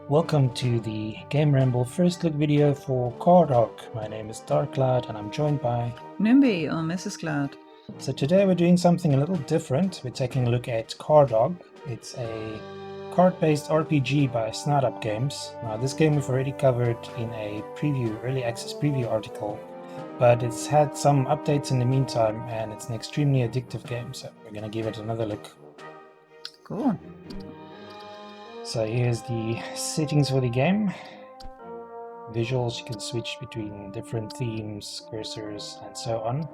Welcome to the GameRamble first look video for Card Hog. My name is Darkcloud and I'm joined by Nimby or Mrs. Cloud. So today we're doing something a little different. We're taking a look at Card Hog. It's a card-based RPG by SnoutUp Games. Now this game we've already covered in a early access preview article, but it's had some updates in the meantime and it's an extremely addictive game, so we're going to give it another look. Cool. So here's the settings for the game. Visuals, you can switch between different themes, cursors, and so on.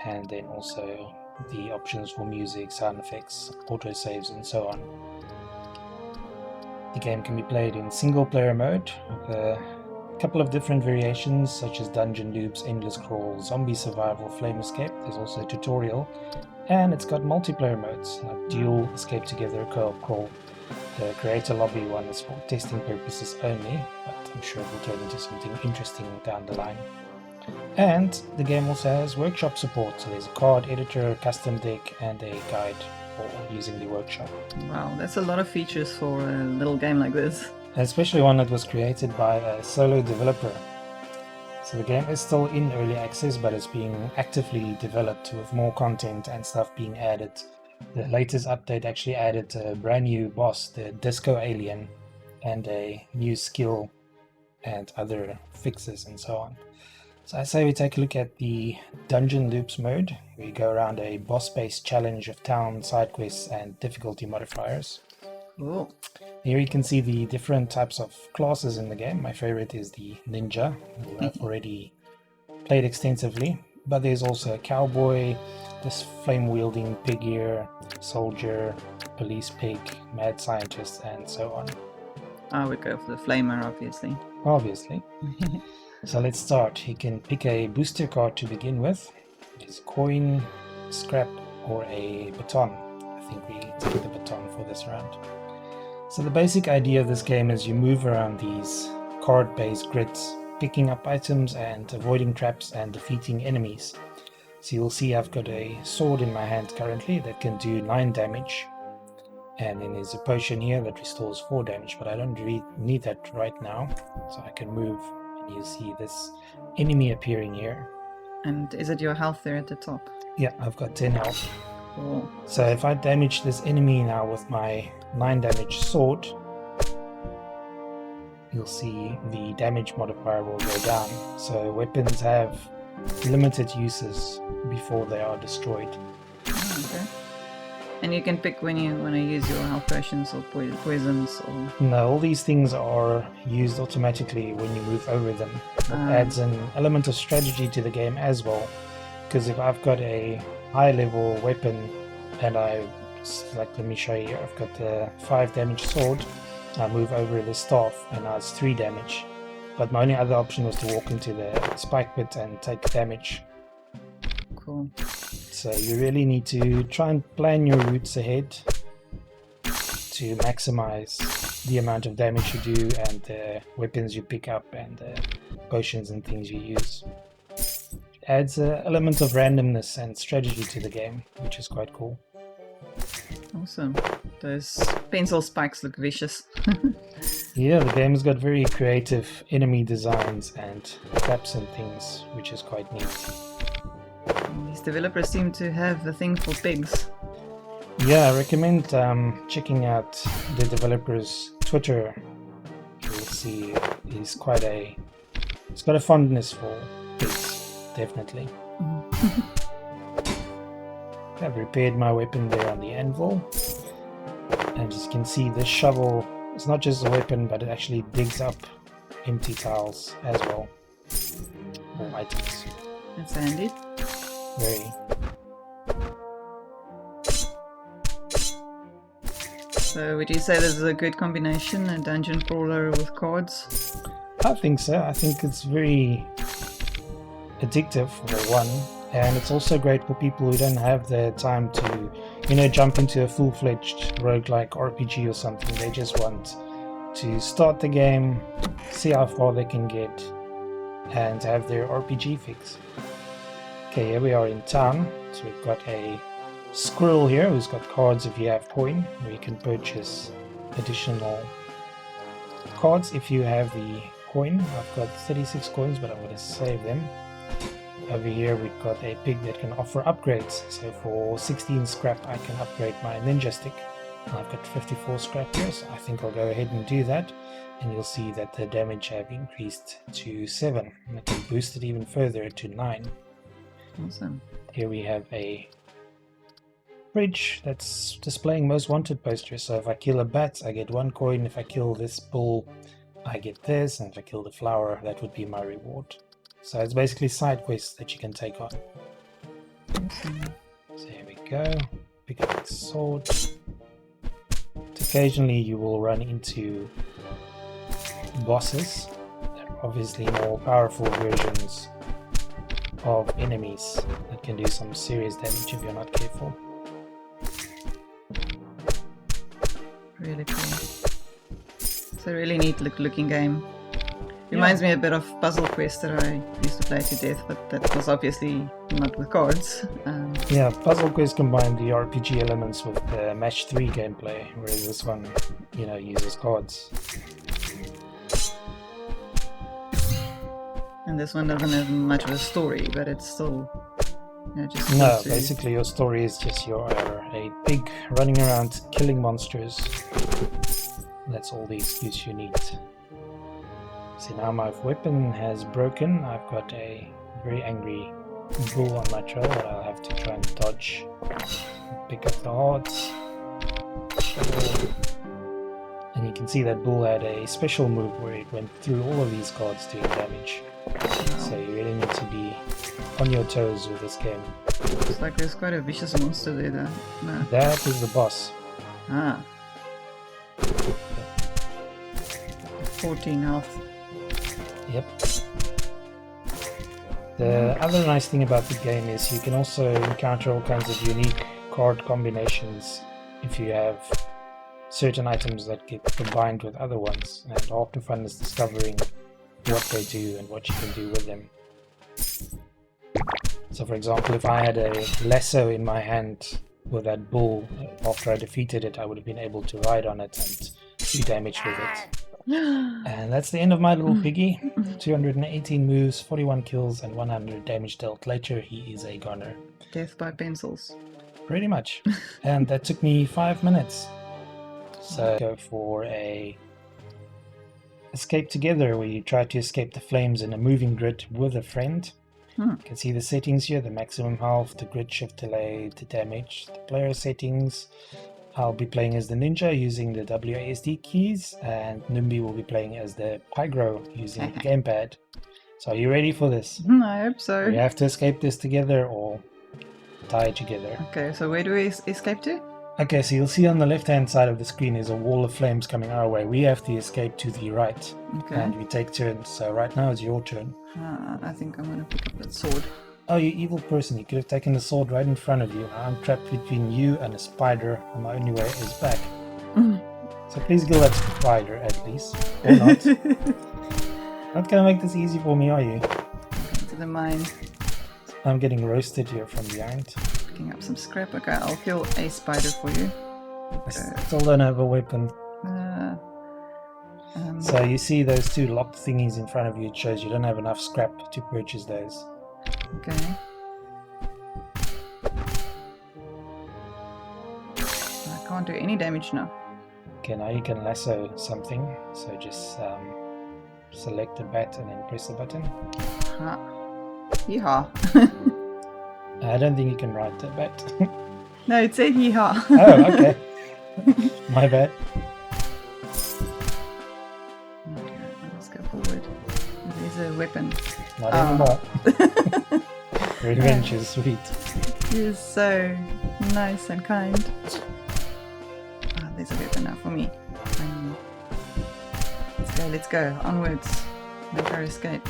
And then also the options for music, sound effects, autosaves, and so on. The game can be played in single player mode with a couple of different variations such as dungeon loops, endless crawl, zombie survival, flame escape. There's also a tutorial, and it's got multiplayer modes like duel, escape together, co-op crawl. The creator lobby one is for testing purposes only, but I'm sure it will turn into something interesting down the line. And the game also has workshop support, so there's a card editor, custom deck, and a guide for using the workshop. Wow, that's a lot of features for a little game like this. Especially one that was created by a solo developer. So the game is still in early access, but it's being actively developed with more content and stuff being added. The latest update actually added a brand new boss, the Disco Alien, and a new skill and other fixes and so on. So I say we take a look at the Dungeon Loops mode. We go around a boss-based challenge of town, side quests, and difficulty modifiers. Oh. Here you can see the different types of classes in the game. My favorite is the Ninja, who I've already played extensively. But there's also a Cowboy, this flame-wielding pig ear, soldier, police pig, mad scientist, and so on. I would go for the flamer, obviously. Obviously. So let's start. You can pick a booster card to begin with. It's coin, scrap, or a baton. I think we take the baton for this round. So the basic idea of this game is you move around these card-based grids, picking up items and avoiding traps and defeating enemies. So you'll see I've got a sword in my hand currently that can do 9 damage. And then there's a potion here that restores 4 damage, but I don't really need that right now. So I can move and you see this enemy appearing here. And is it your health there at the top? Yeah, I've got 10 health. Cool. So if I damage this enemy now with my 9 damage sword, you'll see the damage modifier will go down. So weapons have limited uses before they are destroyed. Oh, okay. And you can pick when you want to use your health potions or poisons or... No, all these things are used automatically when you move over them. It adds an element of strategy to the game as well. Because if I've got a high level weapon and let me show you, I've got the 5 damage sword, I move over the staff and now it's 3 damage. But my only other option was to walk into the spike pit and take damage. Cool. So you really need to try and plan your routes ahead to maximize the amount of damage you do and the weapons you pick up and the potions and things you use. It adds an element of randomness and strategy to the game, which is quite cool. Awesome. Those pencil spikes look vicious. Yeah, the game's got very creative enemy designs and traps and things, which is quite neat. These developers seem to have a thing for pigs. Yeah, I recommend checking out the developer's Twitter. You'll see he's got a fondness for pigs, definitely. I've repaired my weapon there on the anvil. And as you can see, this shovel is not just a weapon, but it actually digs up empty tiles as well. Or items. That's handy. Very. So would you say this is a good combination, a dungeon crawler with cards? I think so. I think it's very addictive for one, and it's also great for people who don't have the time to, jump into a full-fledged roguelike RPG or something. They just want to start the game, see how far they can get, and have their RPG fix. Okay, here we are in town. So we've got a squirrel here who's got cards if you have coin, where you can purchase additional cards if you have the coin. I've got 36 coins, but I'm going to save them. Over here we've got a pig that can offer upgrades. So for 16 scrap I can upgrade my ninja stick. I've got 54 scrap here, so I think I'll go ahead and do that. And you'll see that the damage have increased to 7. And I can boost it even further to 9. Awesome. Here we have a bridge that's displaying most wanted posters. So if I kill a bat, I get 1 coin. If I kill this bull, I get this. And if I kill the flower, that would be my reward. So it's basically side quests that you can take on. Awesome. So here we go. Pick up the sword. Occasionally you will run into bosses. They're obviously more powerful versions of enemies that can do some serious damage if you're not careful. Really cool. It's a really neat looking game. Reminds me a bit of Puzzle Quest that I used to play to death, but that was obviously not with cards. Yeah, Puzzle Quest combined the RPG elements with the Match 3 gameplay, whereas this one, you know, uses cards. And this one doesn't have much of a story, but it's still, you know, just No, basically your story is just you're a pig running around killing monsters. That's all the excuse you need. See, now my weapon has broken. I've got a very angry bull on my trail that I'll have to try and dodge. Pick up the hearts. And you can see that bull had a special move where it went through all of these cards doing damage. So you really need to be on your toes with this game. Looks like there's quite a vicious monster there though. No. That is the boss. Ah. 14 health. Yep. The other nice thing about the game is you can also encounter all kinds of unique card combinations if you have certain items that get combined with other ones, and half the fun is discovering what they do and what you can do with them. So for example, if I had a lasso in my hand with that bull, after I defeated it I would have been able to ride on it and do damage with it. And that's the end of my little piggy. 218 moves, 41 kills and 100 damage dealt. Later he is a goner. Death by pencils. Pretty much. And that took me 5 minutes. So go for a escape together, where you try to escape the flames in a moving grid with a friend. You can see the settings here: the maximum health, the grid shift delay, the damage, the player settings. I'll be playing as the ninja using the WASD keys, and Numbi will be playing as the Pygro using the gamepad. So are you ready for this? I hope so. We have to escape this together or die together. Okay, so where do we escape to? Okay, so you'll see on the left-hand side of the screen is a wall of flames coming our way. We have to escape to the right, and we take turns. So right now it's your turn. I think I'm going to pick up that sword. Oh, you evil person, you could have taken the sword right in front of you. I'm trapped between you and a spider, and my only way is back. So please kill that spider at least, or not. Not gonna make this easy for me, are you? Going to the mine. I'm getting roasted here from behind. Picking up some scrap. Okay, I'll kill a spider for you. I still don't have a weapon. So you see those two locked thingies in front of you. It shows you don't have enough scrap to purchase those. Okay. I can't do any damage now. Okay, now you can lasso something. So just select the bat and then press the button. Hee-haw. I don't think you can ride the bat. No, it said hee-haw. Oh, okay. My bad. Okay, let's go forward. There's a weapon. Not anymore. Revenge is sweet. He is so nice and kind. There's a weapon now for me. Let's go. Onwards. Make our escape.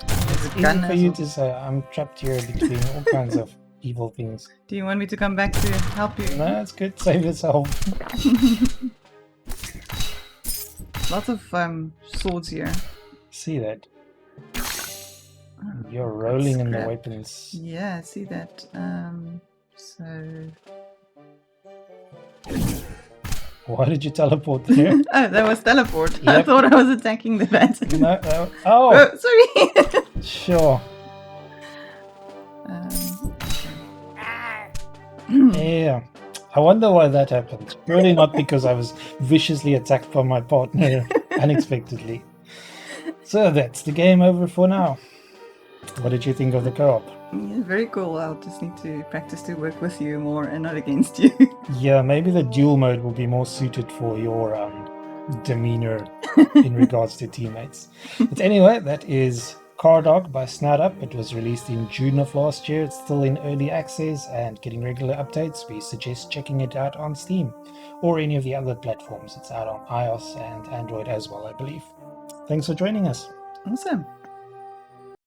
There's a It's gun easy for you to say. I'm trapped here between all kinds of evil things. Do you want me to come back to help you? No, that's good. Save yourself. Lots of swords here. See that? You're rolling in the Scrap. weapons. Yeah, I see that. So Why did you teleport there? Oh, that was teleport. I Yep. thought I was attacking the bat. No, oh, Oh, sorry. sure. Yeah. I wonder why that happened. Really not because I was viciously attacked by my partner unexpectedly. So that's the game over for now. What did you think of the co-op? Yeah, very cool. I'll just need to practice to work with you more and not against you. Yeah, maybe the duel mode will be more suited for your demeanor in regards to teammates. But anyway, that is Cardog by SnoutUp. It was released in June of last year. It's still in early access and getting regular updates. We suggest checking it out on Steam or any of the other platforms. It's out on iOS and Android as well, I believe. Thanks for joining us. Awesome.